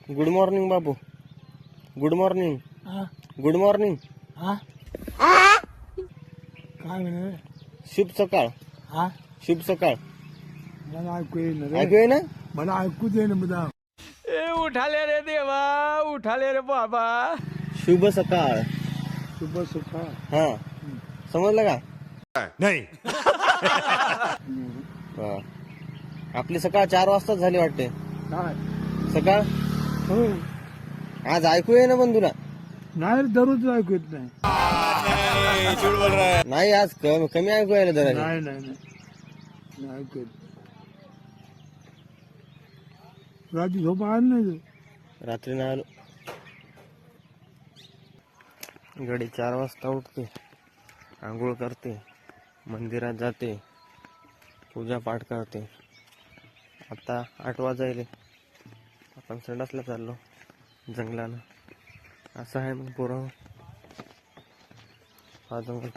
Good morning बाबू. Good morning. हा good morning. हा काय म्हणे शुभ सकाळ. हा शुभ सकाळ. मला ऐकू येईन रे ऐकू ना. मला ऐकू दे ना मुदा ए उठाले रे देवा, उठाले रे बाबा. शुभ सकाळ. शुभ सकाळ. हा समजलं का. नाही. हा. आपली सकाळ 4 वाजताच झाली वाटते. काय सकाळ हो आज ऐकू ये ना पण तुला. नाही रे, दररोज ऐकू येत नाही. नाही आज कमी ऐकू यायला जरा. नाही नाही नाही ऐकू येत. रात्री झोप आली नाही तू? रात्री नाही आलो. गडी 4 वाजता उठते, आंघोळ करते, मंदिरात जाते, पूजा पाठ करते. आता 8 वाजायले, आपण संडासला चाललो जंगलानं. असं आहे मग पोरं. हा जंगल.